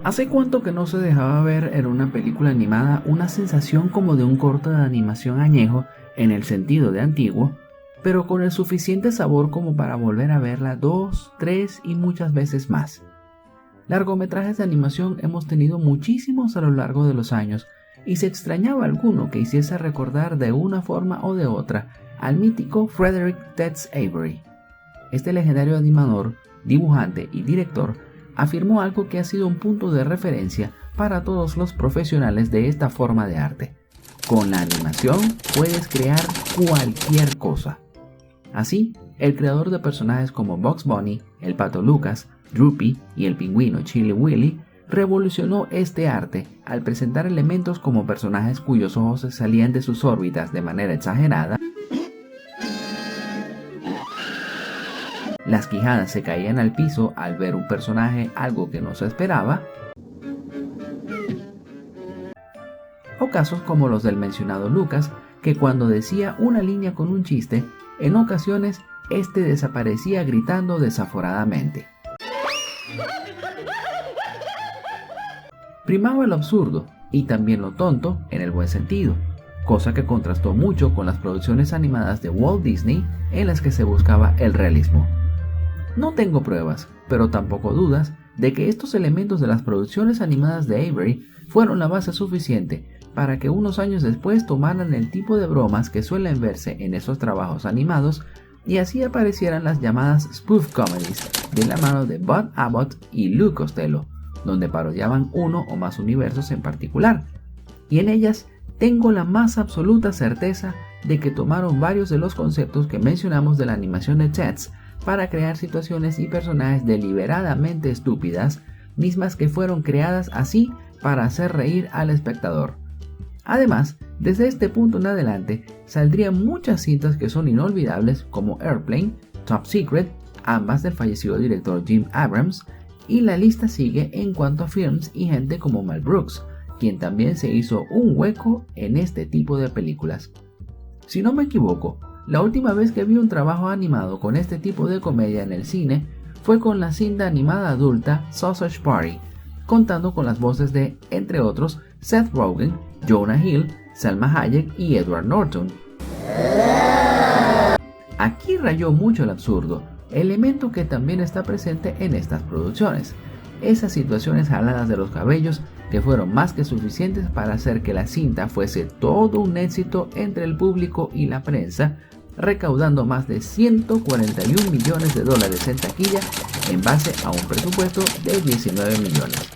¿Hace cuánto que no se dejaba ver en una película animada una sensación como de un corto de animación añejo en el sentido de antiguo, pero con el suficiente sabor como para volver a verla 2, 3 y muchas veces más? Largometrajes de animación hemos tenido muchísimos a lo largo de los años y se extrañaba alguno que hiciese recordar de una forma o de otra al mítico Frederick Tex Avery. Este legendario animador, dibujante y director afirmó algo que ha sido un punto de referencia para todos los profesionales de esta forma de arte. Con la animación puedes crear cualquier cosa. Así, el creador de personajes como Bugs Bunny, el Pato Lucas, Droopy y el Pingüino Chili Willy revolucionó este arte al presentar elementos como personajes cuyos ojos se salían de sus órbitas de manera exagerada, las quijadas se caían al piso al ver un personaje algo que no se esperaba, o casos como los del mencionado Lucas, que cuando decía una línea con un chiste, en ocasiones este desaparecía gritando desaforadamente. Primaba lo absurdo y también lo tonto en el buen sentido, cosa que contrastó mucho con las producciones animadas de Walt Disney en las que se buscaba el realismo. No tengo pruebas, pero tampoco dudas, de que estos elementos de las producciones animadas de Avery fueron la base suficiente para que unos años después tomaran el tipo de bromas que suelen verse en esos trabajos animados y así aparecieran las llamadas spoof comedies de la mano de Bud Abbott y Lou Costello, donde parodiaban uno o más universos en particular, y en ellas tengo la más absoluta certeza de que tomaron varios de los conceptos que mencionamos de la animación de Tex para crear situaciones y personajes deliberadamente estúpidas, mismas que fueron creadas así para hacer reír al espectador. Además, desde este punto en adelante saldrían muchas cintas que son inolvidables como Airplane, Top Secret, ambas del fallecido director Jim Abrams, y la lista sigue en cuanto a films y gente como Mel Brooks, quien también se hizo un hueco en este tipo de películas. Si no me equivoco, la última vez que vi un trabajo animado con este tipo de comedia en el cine fue con la cinta animada adulta Sausage Party, contando con las voces de, entre otros, Seth Rogen, Jonah Hill, Salma Hayek y Edward Norton. Aquí rayó mucho el absurdo, elemento que también está presente en estas producciones. Esas situaciones jaladas de los cabellos que fueron más que suficientes para hacer que la cinta fuese todo un éxito entre el público y la prensa, recaudando más de 141 millones de dólares en taquilla en base a un presupuesto de 19 millones.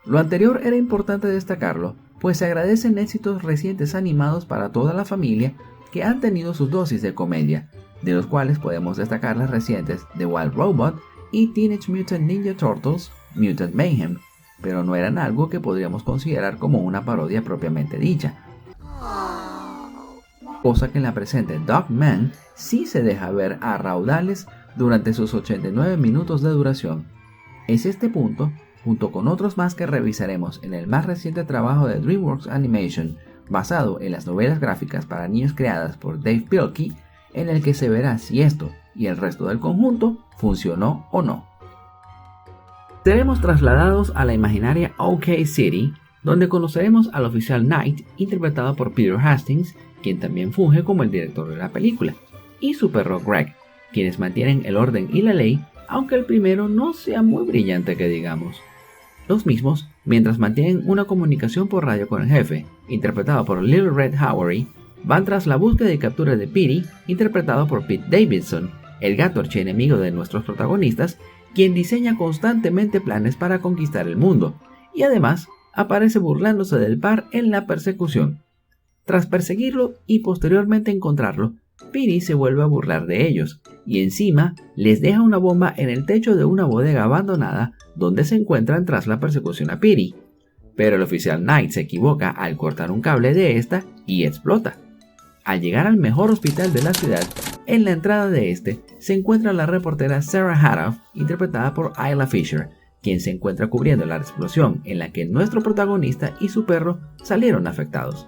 Lo anterior era importante destacarlo, pues se agradecen éxitos recientes animados para toda la familia que han tenido sus dosis de comedia, de los cuales podemos destacar las recientes The Wild Robot y Teenage Mutant Ninja Turtles Mutant Mayhem, pero no eran algo que podríamos considerar como una parodia propiamente dicha. Cosa que en la presente Dogman sí se deja ver a raudales durante sus 89 minutos de duración. Es este punto, junto con otros más que revisaremos en el más reciente trabajo de DreamWorks Animation, basado en las novelas gráficas para niños creadas por Dave Pilkey, en el que se verá si esto y el resto del conjunto funcionó o no. Seremos trasladados a la imaginaria OK City, donde conoceremos al oficial Knight, interpretado por Peter Hastings, quien también funge como el director de la película, y su perro Greg, quienes mantienen el orden y la ley, aunque el primero no sea muy brillante que digamos. Los mismos, mientras mantienen una comunicación por radio con el jefe, interpretado por Little Red Howery, van tras la búsqueda y captura de Petey, interpretado por Pete Davidson, el gato archienemigo de nuestros protagonistas, quien diseña constantemente planes para conquistar el mundo, y además aparece burlándose del par en la persecución. Tras perseguirlo y posteriormente encontrarlo, Petey se vuelve a burlar de ellos, y encima les deja una bomba en el techo de una bodega abandonada donde se encuentran tras la persecución a Petey. Pero el oficial Knight se equivoca al cortar un cable de esta y explota. Al llegar al mejor hospital de la ciudad, en la entrada de este se encuentra la reportera Sarah Hadow, interpretada por Isla Fisher, quien se encuentra cubriendo la explosión en la que nuestro protagonista y su perro salieron afectados.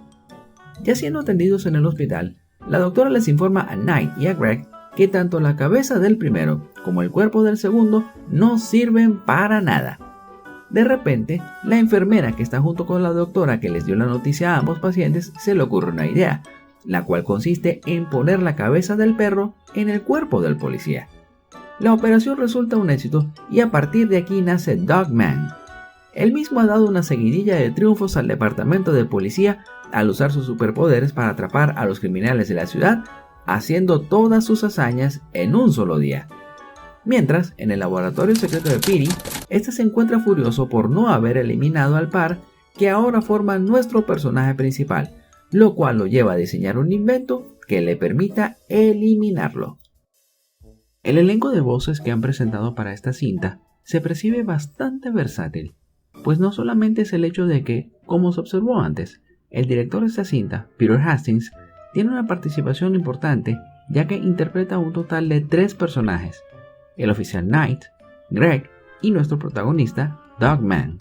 Ya siendo atendidos en el hospital, la doctora les informa a Knight y a Greg que tanto la cabeza del primero como el cuerpo del segundo no sirven para nada. De repente, la enfermera que está junto con la doctora que les dio la noticia a ambos pacientes se le ocurre una idea, la cual consiste en poner la cabeza del perro en el cuerpo del policía. La operación resulta un éxito y a partir de aquí nace Dogman. Él mismo ha dado una seguidilla de triunfos al departamento de policía al usar sus superpoderes para atrapar a los criminales de la ciudad, haciendo todas sus hazañas en un solo día. Mientras, en el laboratorio secreto de Petey, este se encuentra furioso por no haber eliminado al par que ahora forma nuestro personaje principal, lo cual lo lleva a diseñar un invento que le permita eliminarlo. El elenco de voces que han presentado para esta cinta se percibe bastante versátil, pues no solamente es el hecho de que, como se observó antes, el director de esta cinta, Peter Hastings, tiene una participación importante ya que interpreta un total de 3 personajes, el oficial Knight, Greg y nuestro protagonista, Dogman,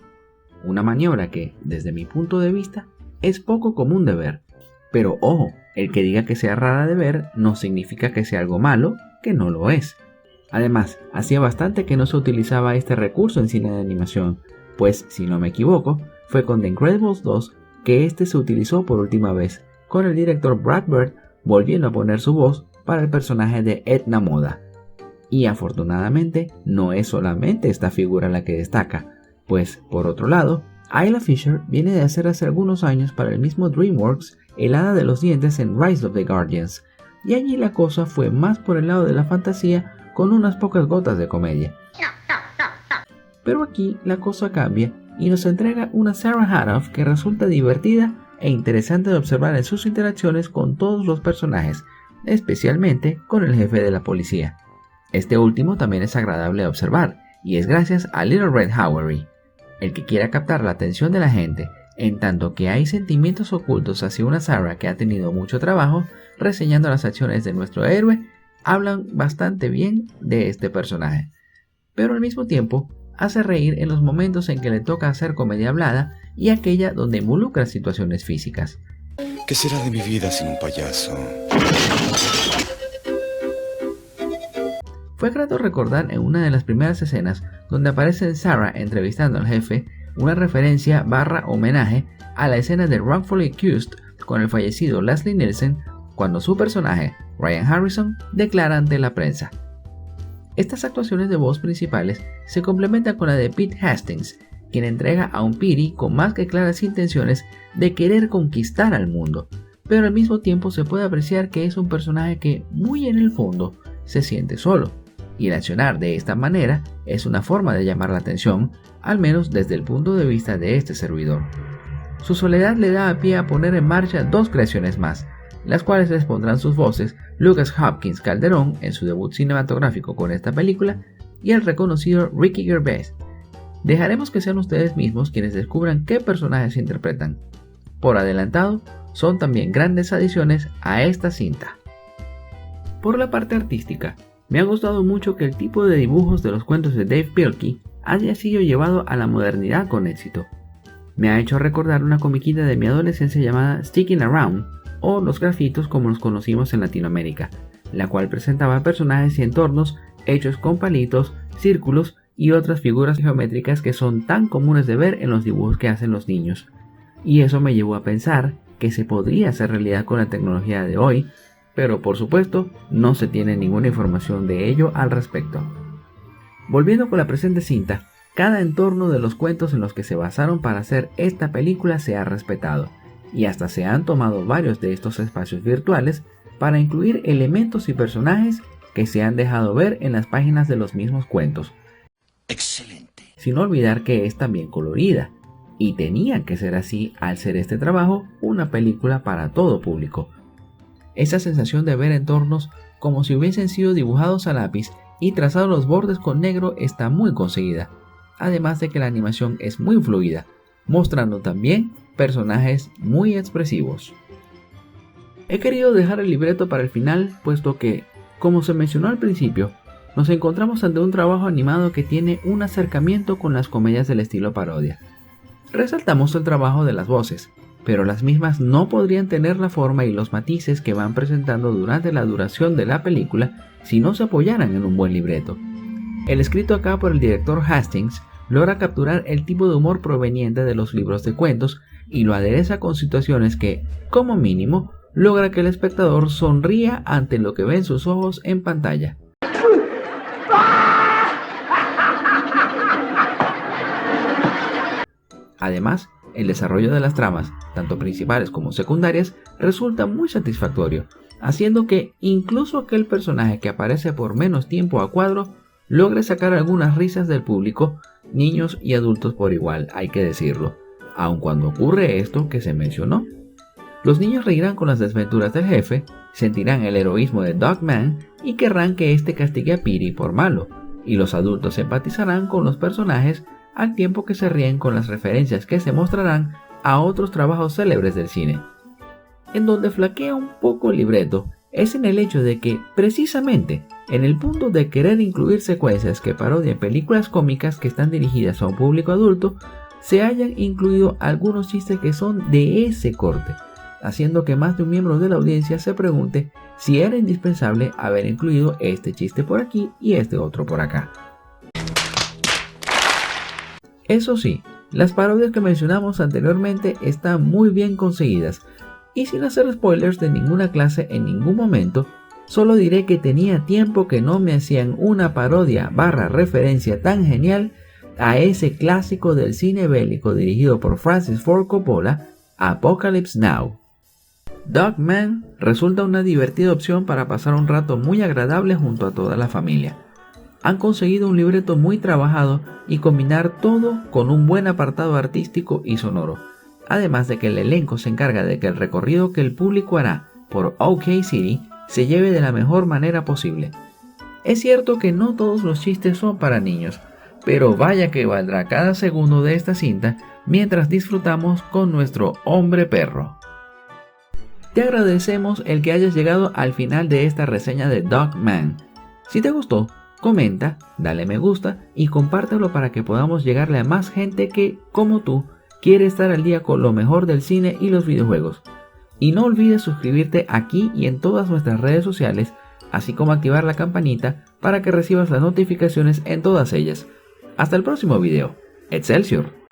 una maniobra que, desde mi punto de vista, es poco común de ver, pero ojo, el que diga que sea rara de ver no significa que sea algo malo, que no lo es. Además, hacía bastante que no se utilizaba este recurso en cine de animación, pues, si no me equivoco, fue con The Incredibles 2 que este se utilizó por última vez, con el director Brad Bird volviendo a poner su voz para el personaje de Edna Moda. Y afortunadamente no es solamente esta figura la que destaca, pues por otro lado, Isla Fisher viene de hacer hace algunos años para el mismo DreamWorks el hada de los dientes en Rise of the Guardians, y allí la cosa fue más por el lado de la fantasía con unas pocas gotas de comedia. Pero aquí la cosa cambia y nos entrega una Sarah Hatoff que resulta divertida e interesante de observar en sus interacciones con todos los personajes, especialmente con el jefe de la policía. Este último también es agradable de observar, y es gracias a Little Red Howery, el que quiera captar la atención de la gente, en tanto que hay sentimientos ocultos hacia una Sarah que ha tenido mucho trabajo reseñando las acciones de nuestro héroe, hablan bastante bien de este personaje. Pero al mismo tiempo, hace reír en los momentos en que le toca hacer comedia hablada y aquella donde involucra situaciones físicas. ¿Qué será de mi vida sin un payaso? Fue grato recordar en una de las primeras escenas donde aparece Sarah entrevistando al jefe una referencia / homenaje a la escena de Wrongfully Accused con el fallecido Leslie Nielsen cuando su personaje, Ryan Harrison, declara ante la prensa. Estas actuaciones de voz principales se complementan con la de Pete Hastings, quien entrega a un Petey con más que claras intenciones de querer conquistar al mundo, pero al mismo tiempo se puede apreciar que es un personaje que, muy en el fondo, se siente solo, y el accionar de esta manera es una forma de llamar la atención, al menos desde el punto de vista de este servidor. Su soledad le da a pie a poner en marcha 2 creaciones más, las cuales les pondrán sus voces Lucas Hopkins Calderón en su debut cinematográfico con esta película y el reconocido Ricky Gervais. Dejaremos que sean ustedes mismos quienes descubran qué personajes interpretan. Por adelantado, son también grandes adiciones a esta cinta. Por la parte artística, me ha gustado mucho que el tipo de dibujos de los cuentos de Dave Pilkey haya sido llevado a la modernidad con éxito. Me ha hecho recordar una comiquita de mi adolescencia llamada Sticking Around, o los grafitos como los conocimos en Latinoamérica, la cual presentaba personajes y entornos hechos con palitos, círculos y otras figuras geométricas que son tan comunes de ver en los dibujos que hacen los niños. Y eso me llevó a pensar que se podría hacer realidad con la tecnología de hoy, pero por supuesto no se tiene ninguna información de ello al respecto. Volviendo con la presente cinta, cada entorno de los cuentos en los que se basaron para hacer esta película se ha respetado, y hasta se han tomado varios de estos espacios virtuales para incluir elementos y personajes que se han dejado ver en las páginas de los mismos cuentos. ¡Excelente! Sin olvidar que es también colorida, y tenía que ser así al ser este trabajo una película para todo público. Esa sensación de ver entornos como si hubiesen sido dibujados a lápiz y trazados los bordes con negro está muy conseguida, además de que la animación es muy fluida, mostrando también personajes muy expresivos. He querido dejar el libreto para el final, puesto que, como se mencionó al principio, nos encontramos ante un trabajo animado que tiene un acercamiento con las comedias del estilo parodia. Resaltamos el trabajo de las voces, pero las mismas no podrían tener la forma y los matices que van presentando durante la duración de la película si no se apoyaran en un buen libreto. El escrito acá por el director Hastings logra capturar el tipo de humor proveniente de los libros de cuentos y lo adereza con situaciones que, como mínimo, logra que el espectador sonría ante lo que ve en sus ojos en pantalla. Además, el desarrollo de las tramas, tanto principales como secundarias, resulta muy satisfactorio, haciendo que incluso aquel personaje que aparece por menos tiempo a cuadro logre sacar algunas risas del público, niños y adultos por igual, hay que decirlo, aun cuando ocurre esto que se mencionó. Los niños reirán con las desventuras del jefe, sentirán el heroísmo de Dogman y querrán que éste castigue a Petey por malo, y los adultos empatizarán con los personajes al tiempo que se ríen con las referencias que se mostrarán a otros trabajos célebres del cine. En donde flaquea un poco el libreto es en el hecho de que, precisamente, en el punto de querer incluir secuencias que parodian películas cómicas que están dirigidas a un público adulto, se hayan incluido algunos chistes que son de ese corte, haciendo que más de un miembro de la audiencia se pregunte si era indispensable haber incluido este chiste por aquí y este otro por acá. Eso sí, las parodias que mencionamos anteriormente están muy bien conseguidas, y sin hacer spoilers de ninguna clase en ningún momento, solo diré que tenía tiempo que no me hacían una parodia / referencia tan genial a ese clásico del cine bélico dirigido por Francis Ford Coppola, Apocalypse Now. Dogman resulta una divertida opción para pasar un rato muy agradable junto a toda la familia. Han conseguido un libreto muy trabajado y combinar todo con un buen apartado artístico y sonoro, además de que el elenco se encarga de que el recorrido que el público hará por OK City se lleve de la mejor manera posible. Es cierto que no todos los chistes son para niños, pero vaya que valdrá cada segundo de esta cinta mientras disfrutamos con nuestro hombre perro. Te agradecemos el que hayas llegado al final de esta reseña de Dogman. Si te gustó, comenta, dale me gusta y compártelo para que podamos llegarle a más gente que, como tú, quiere estar al día con lo mejor del cine y los videojuegos. Y no olvides suscribirte aquí y en todas nuestras redes sociales, así como activar la campanita para que recibas las notificaciones en todas ellas. Hasta el próximo video. Excelsior.